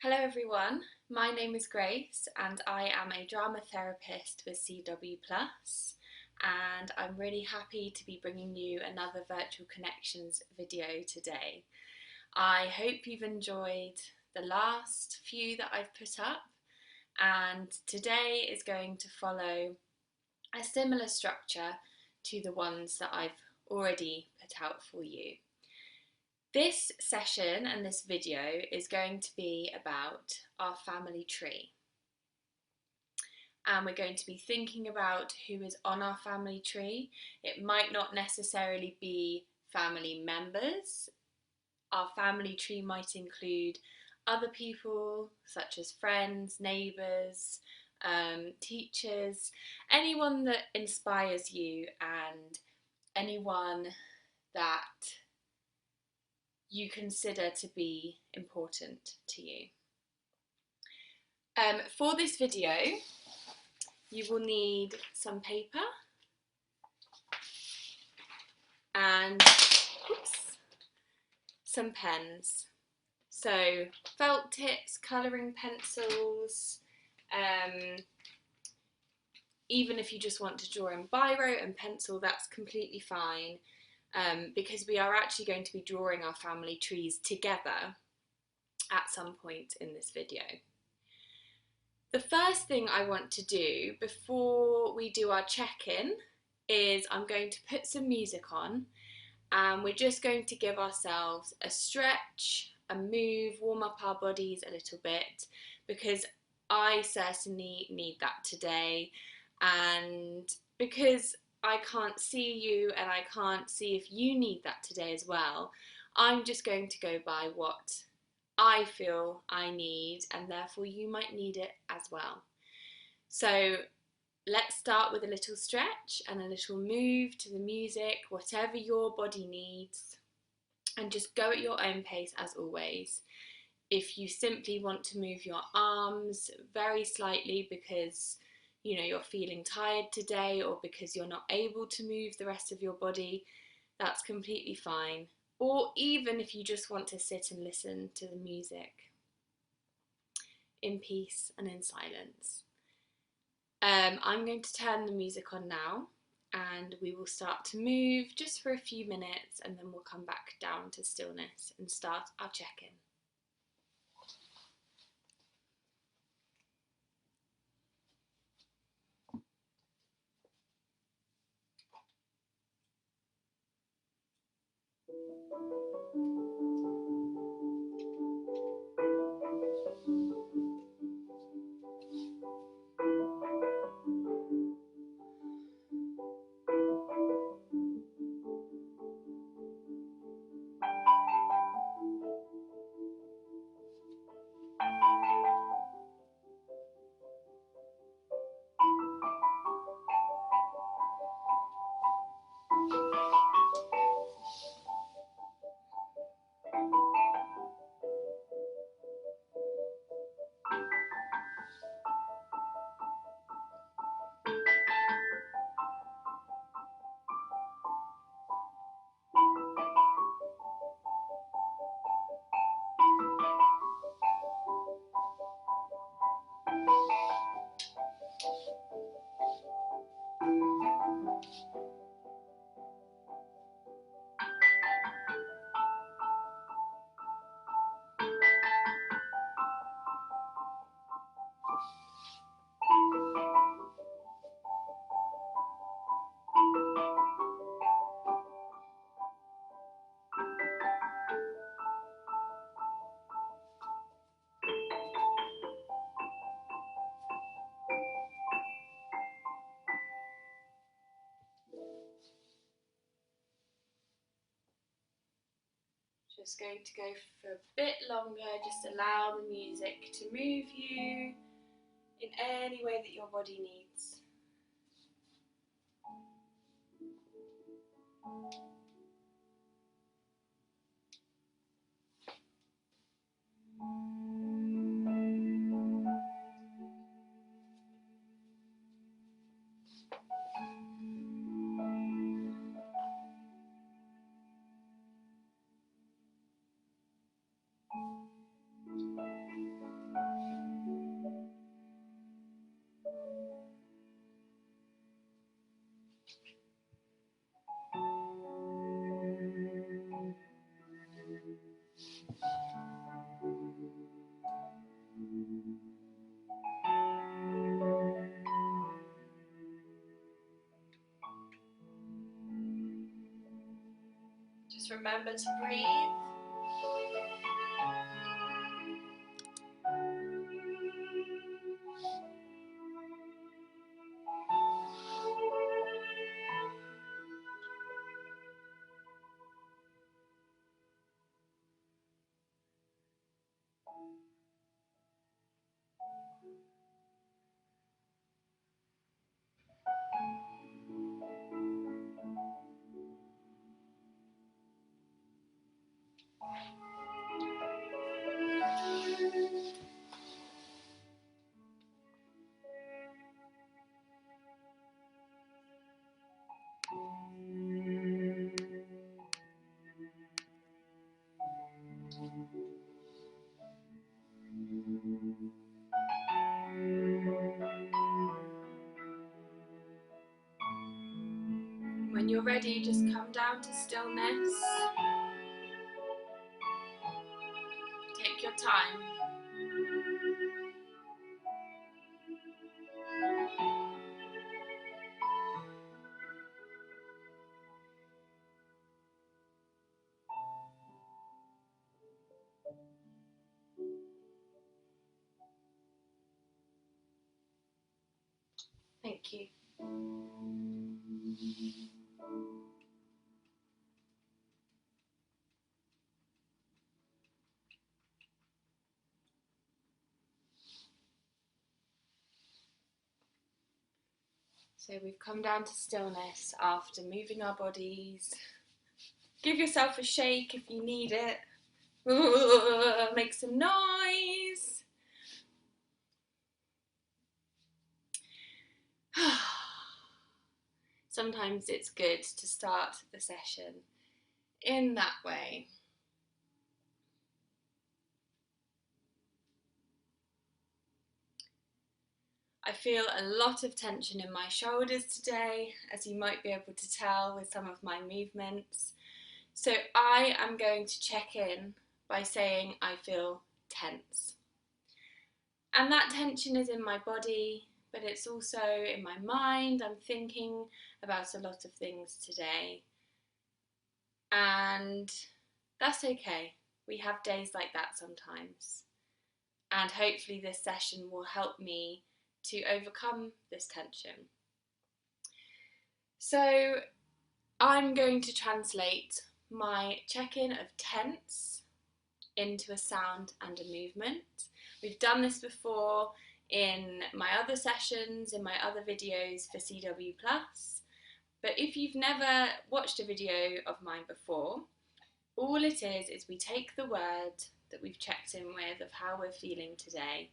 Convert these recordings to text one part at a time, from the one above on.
Hello everyone, my name is Grace and I am a drama therapist with CW Plus, and I'm really happy to be bringing you another Virtual Connections video today. I hope you've enjoyed the last few that I've put up, and today is going to follow a similar structure to the ones that I've already put out for you. This session and this video is going to be about our family tree. And we're going to be thinking about who is on our family tree. It might not necessarily be family members. Our family tree might include other people such as friends, neighbours, teachers, anyone that inspires you and anyone that you consider to be important to you. For this video, you will need some paper and some pens. So felt tips, colouring pencils, even if you just want to draw in biro and pencil, that's completely fine. Because we are actually going to be drawing our family trees together at some point in this video. The first thing I want to do before we do our check-in is I'm going to put some music on, and we're just going to give ourselves a stretch, a move, warm up our bodies a little bit, because I certainly need that today, and because I can't see you and I can't see if you need that today as well, I'm just going to go by what I feel I need, and therefore you might need it as well. So let's start with a little stretch and a little move to the music, whatever your body needs, and just go at your own pace as always. If you simply want to move your arms very slightly because you're feeling tired today, or because you're not able to move the rest of your body, that's completely fine. Or even if you just want to sit and listen to the music in peace and in silence. I'm going to turn the music on now, and we will start to move just for a few minutes, and then we'll come back down to stillness and start our check-in. Just going to go for a bit longer, just allow the music to move you in any way that your body needs. Just remember to breathe. When you're ready, just come down to stillness. Take your time. Thank you. So we've come down to stillness after moving our bodies. Give yourself a shake if you need it. Make some noise. Sometimes it's good to start the session in that way. I feel a lot of tension in my shoulders today, as you might be able to tell with some of my movements. So I am going to check in by saying I feel tense. And that tension is in my body, but it's also in my mind. I'm thinking about a lot of things today. And that's okay. We have days like that sometimes. And hopefully this session will help me to overcome this tension. So I'm going to translate my check-in of tense into a sound and a movement. We've done this before in my other sessions, in my other videos for CW+. But if you've never watched a video of mine before, all it is we take the word that we've checked in with of how we're feeling today,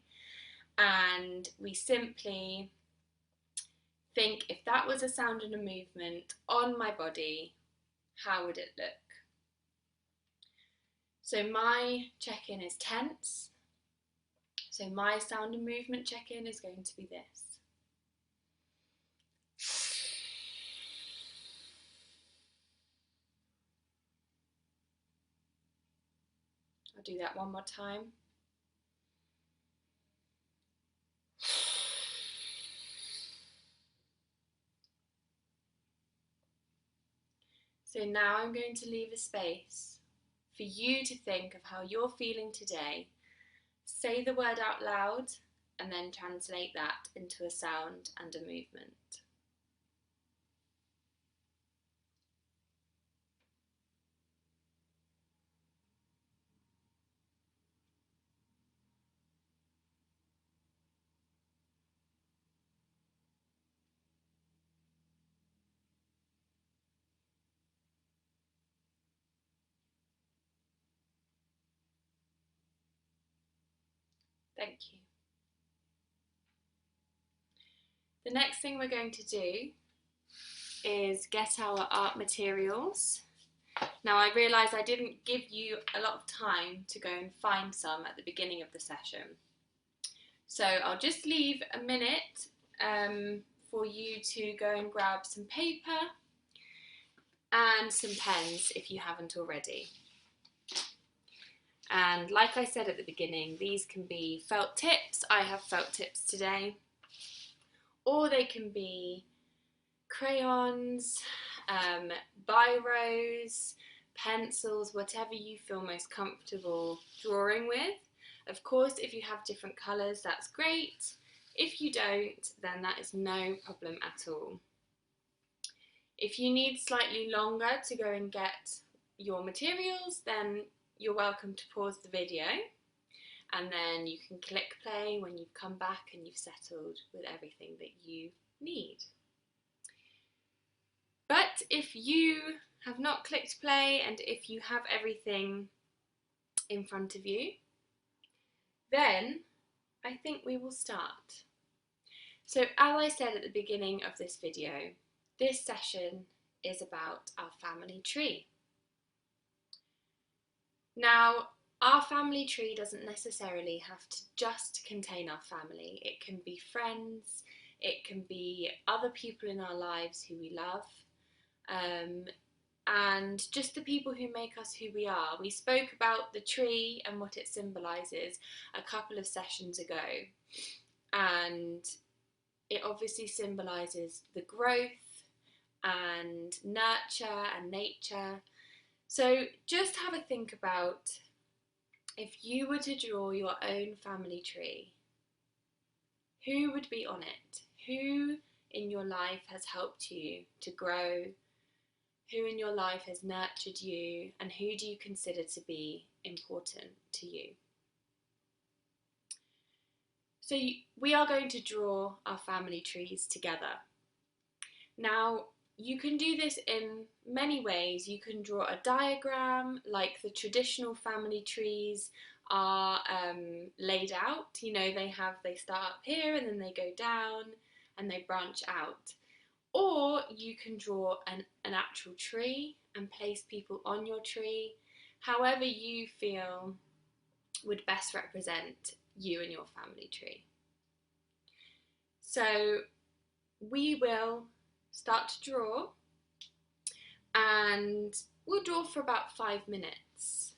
and we simply think, if that was a sound and a movement on my body, how would it look? So my check-in is tense. So my sound and movement check-in is going to be this. I'll do that one more time. So now I'm going to leave a space for you to think of how you're feeling today. Say the word out loud and then translate that into a sound and a movement. Thank you. The next thing we're going to do is get our art materials. Now I realise I didn't give you a lot of time to go and find some at the beginning of the session. So I'll just leave a minute for you to go and grab some paper and some pens if you haven't already. And like I said at the beginning, these can be felt tips. I have felt tips today. Or they can be crayons, biros, pencils, whatever you feel most comfortable drawing with. Of course, if you have different colours, that's great. If you don't, then that is no problem at all. If you need slightly longer to go and get your materials, then you're welcome to pause the video, and then you can click play when you've come back and you've settled with everything that you need. But if you have not clicked play and if you have everything in front of you, then I think we will start. So as I said at the beginning of this video, this session is about our family tree. Now, our family tree doesn't necessarily have to just contain our family. It can be friends, it can be other people in our lives who we love, and just the people who make us who we are. We spoke about the tree and what it symbolises a couple of sessions ago, and it obviously symbolises the growth and nurture and nature. So just have a think about, if you were to draw your own family tree, who would be on it? Who in your life has helped you to grow? Who in your life has nurtured you? And who do you consider to be important to you? So we are going to draw our family trees together. Now, you can do this in many ways. You can draw a diagram like the traditional family trees are laid out. You know, they start up here and then they go down and they branch out. Or you can draw an actual tree and place people on your tree, however you feel would best represent you and your family tree. So we will start to draw, and we'll draw for about 5 minutes.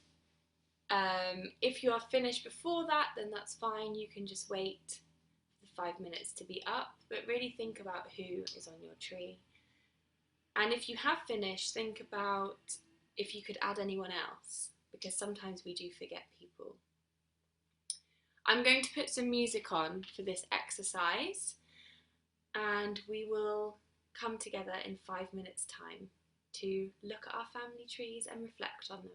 If you are finished before that, then that's fine. You can just wait for the 5 minutes to be up, but really think about who is on your tree. And if you have finished, think about if you could add anyone else, because sometimes we do forget people. I'm going to put some music on for this exercise, and we will come together in 5 minutes' time to look at our family trees and reflect on them.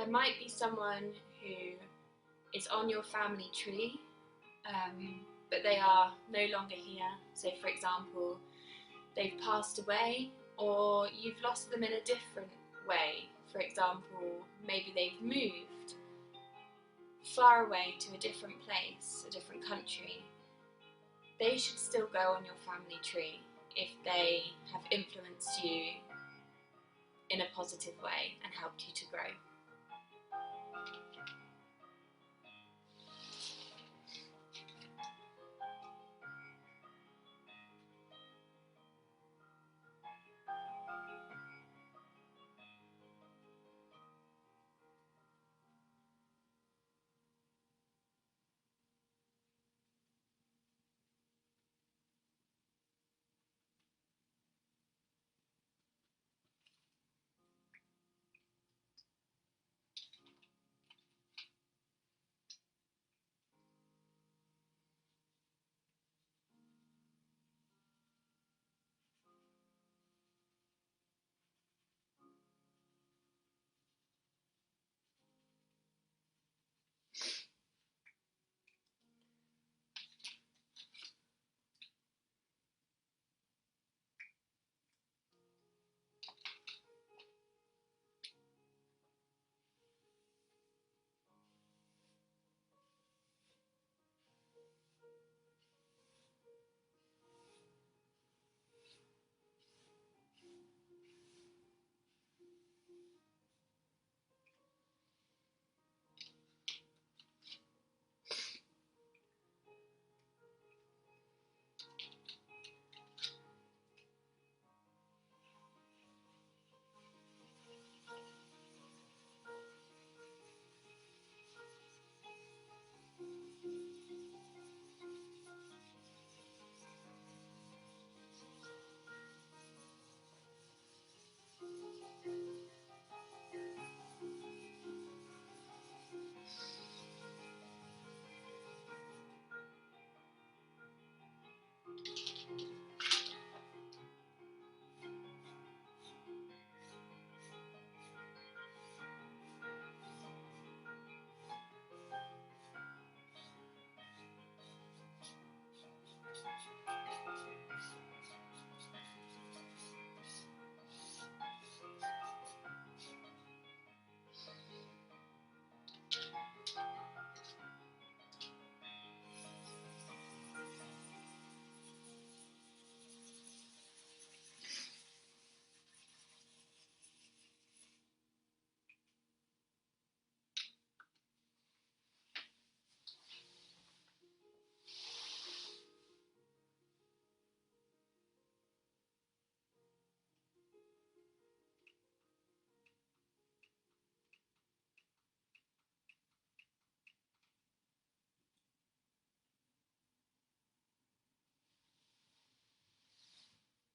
there might be someone who is on your family tree, but they are no longer here. So for example, they've passed away, or you've lost them in a different way. For example, maybe they've moved far away to a different place, a different country. They should still go on your family tree if they have influenced you in a positive way and helped you to grow.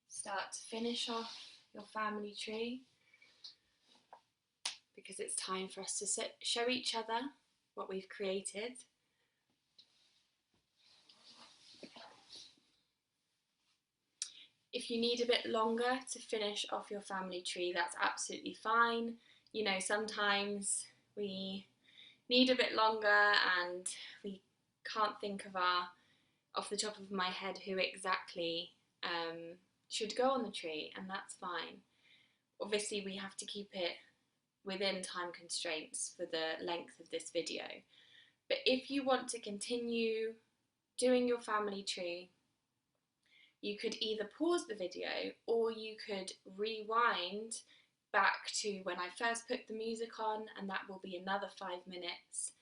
Start to finish off your family tree, because it's time for us to show each other what we've created. If you need a bit longer to finish off your family tree, that's absolutely fine. You know, sometimes we need a bit longer and we can't think of off the top of my head who exactly should go on the tree, and that's fine. Obviously we have to keep it within time constraints for the length of this video, but if you want to continue doing your family tree, you could either pause the video or you could rewind back to when I first put the music on, and that will be another 5 minutes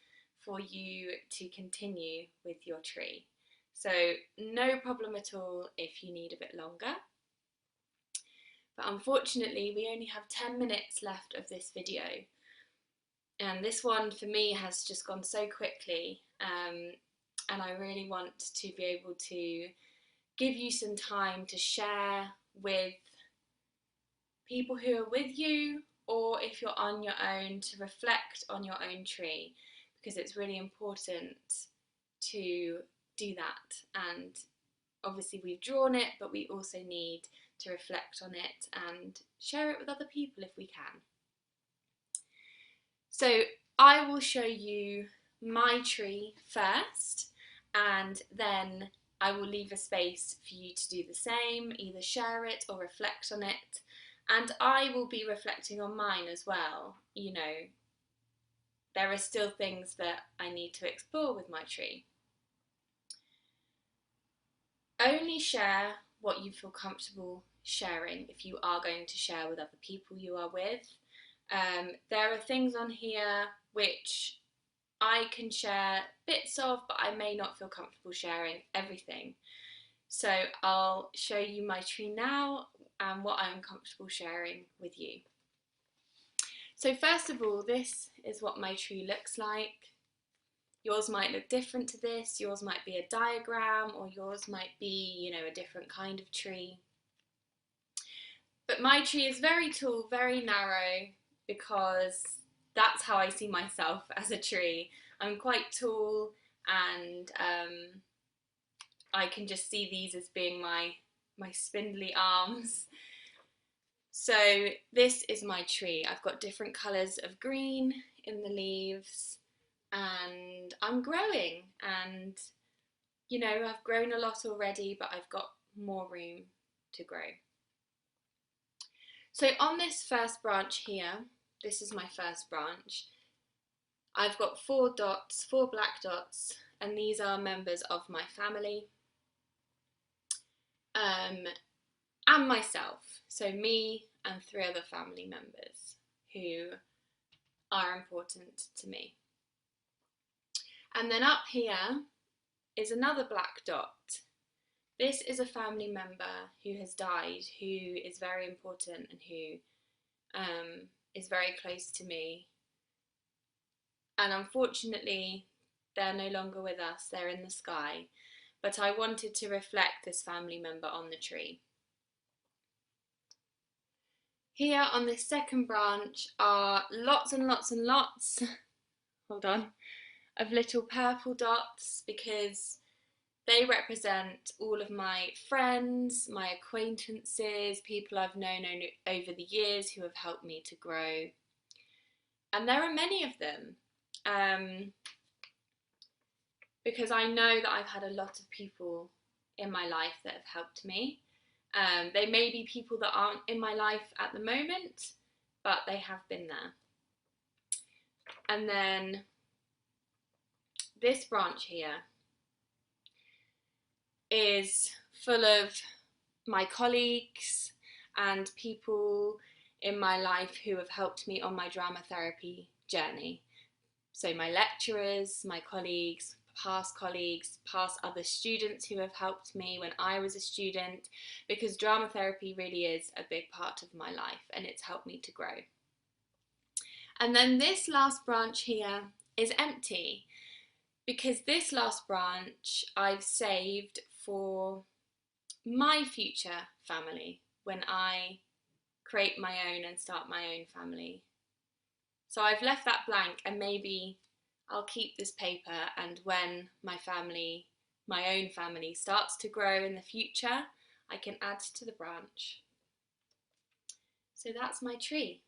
for you to continue with your tree. So no problem at all if you need a bit longer. But unfortunately we only have 10 minutes left of this video, and this one for me has just gone so quickly, and I really want to be able to give you some time to share with people who are with you, or if you're on your own, to reflect on your own tree, because it's really important to do that. And obviously we've drawn it, but we also need to reflect on it and share it with other people if we can. So I will show you my tree first, and then I will leave a space for you to do the same, either share it or reflect on it. And I will be reflecting on mine as well. You know, there are still things that I need to explore with my tree. Only share what you feel comfortable sharing if you are going to share with other people you are with. There are things on here which I can share bits of, but I may not feel comfortable sharing everything. So I'll show you my tree now and what I'm comfortable sharing with you. So first of all, this is what my tree looks like. Yours might look different to this, yours might be a diagram, or yours might be, you know, a different kind of tree. But my tree is very tall, very narrow, because that's how I see myself as a tree. I'm quite tall, and I can just see these as being my spindly arms. So this is my tree. I've got different colours of green in the leaves, and I'm growing, and you know, I've grown a lot already, but I've got more room to grow. So on this first branch here, this is my first branch, I've got 4 dots, 4 black dots, and these are members of my family and myself. So me and 3 other family members who are important to me. And then up here is another black dot. This is a family member who has died, who is very important and who is very close to me. And unfortunately, they're no longer with us, they're in the sky. But I wanted to reflect this family member on the tree. Here on this second branch are lots and lots and lots, hold on, of little purple dots, because they represent all of my friends, my acquaintances, people I've known over the years who have helped me to grow. And there are many of them, because I know that I've had a lot of people in my life that have helped me. They may be people that aren't in my life at the moment, but they have been there. And then this branch here is full of my colleagues and people in my life who have helped me on my drama therapy journey. So my lecturers, my colleagues, past other students who have helped me when I was a student, because drama therapy really is a big part of my life and it's helped me to grow. And then this last branch here is empty, because this last branch I've saved for my future family when I create my own and start my own family. So I've left that blank, and maybe I'll keep this paper, and when my family, my own family, starts to grow in the future, I can add to the branch. So that's my tree.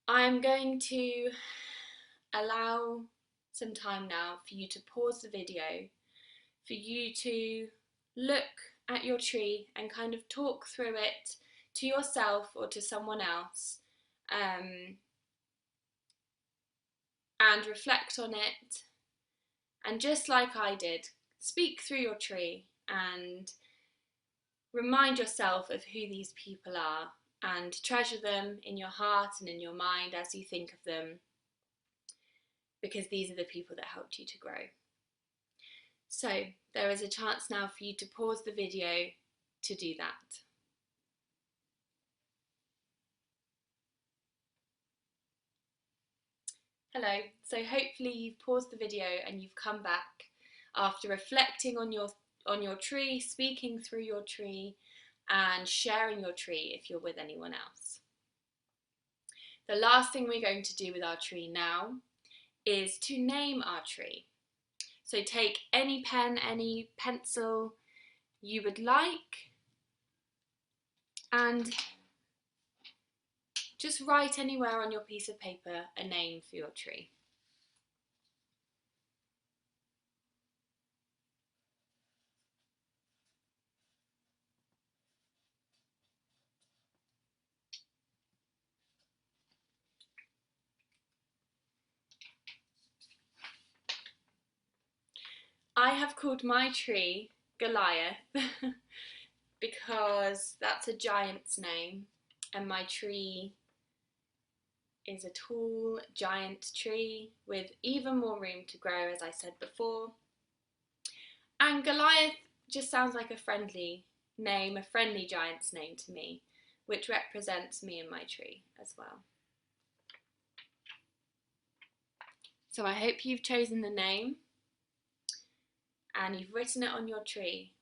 I'm going to allow some time now for you to pause the video, for you to look at your tree and kind of talk through it to yourself or to someone else, and reflect on it. And just like I did, speak through your tree and remind yourself of who these people are, and treasure them in your heart and in your mind as you think of them, because these are the people that helped you to grow. So there is a chance now for you to pause the video to do that. Hello, so hopefully you've paused the video and you've come back after reflecting on your tree, speaking through your tree, and sharing your tree if you're with anyone else. The last thing we're going to do with our tree now is to name our tree. So take any pen, any pencil you would like, And just write anywhere on your piece of paper a name for your tree. I have called my tree Goliath because that's a giant's name, and my tree is a tall giant tree with even more room to grow, as I said before. And Goliath just sounds like a friendly name, a friendly giant's name to me, which represents me and my tree as well. So I hope you've chosen the name and you've written it on your tree.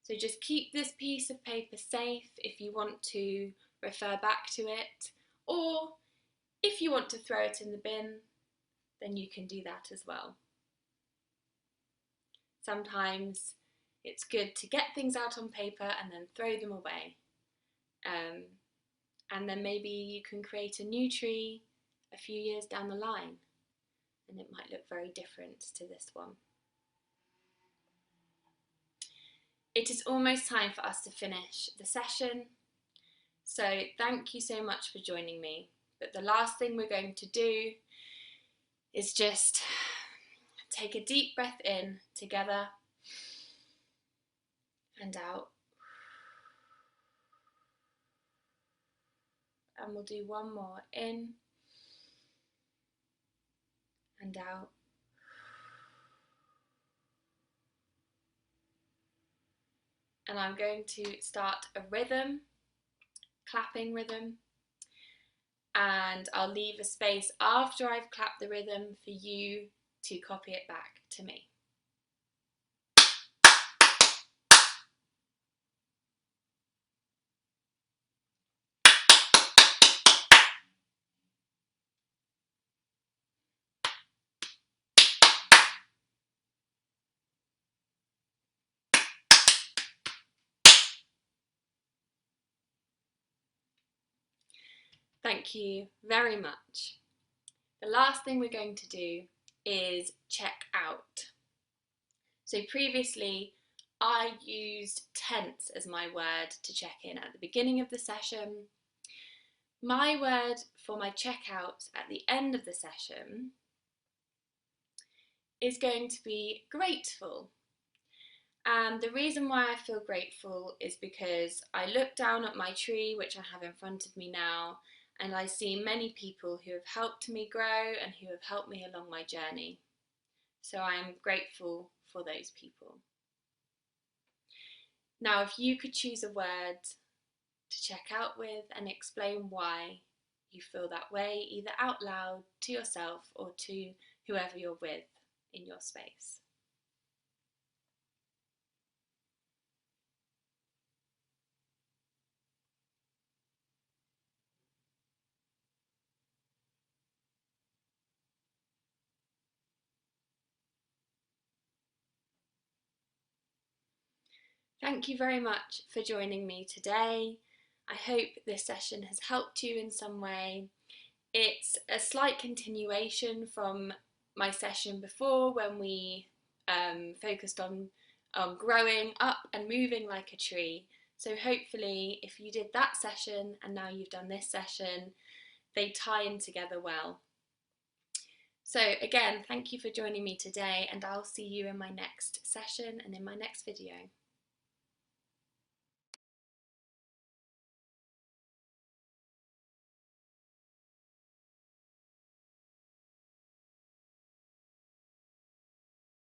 So just keep this piece of paper safe if you want to refer back to it, or if you want to throw it in the bin, then you can do that as well. Sometimes it's good to get things out on paper and then throw them away. And then maybe you can create a new tree a few years down the line, and it might look very different to this one. It is almost time for us to finish the session. So thank you so much for joining me. But the last thing we're going to do is just take a deep breath in together and out. And we'll do one more, in and out. And I'm going to start a rhythm, clapping rhythm, and I'll leave a space after I've clapped the rhythm for you to copy it back to me. Thank you very much. The last thing we're going to do is check out. So previously I used tense as my word to check in at the beginning of the session. My word for my checkout at the end of the session is going to be grateful. And the reason why I feel grateful is because I look down at my tree, which I have in front of me now, and I see many people who have helped me grow and who have helped me along my journey. So I am grateful for those people. Now, if you could choose a word to check out with and explain why you feel that way, either out loud to yourself or to whoever you're with in your space. Thank you very much for joining me today. I hope this session has helped you in some way. It's a slight continuation from my session before when we focused on growing up and moving like a tree. So hopefully if you did that session and now you've done this session, they tie in together well. So again, thank you for joining me today, and I'll see you in my next session and in my next video.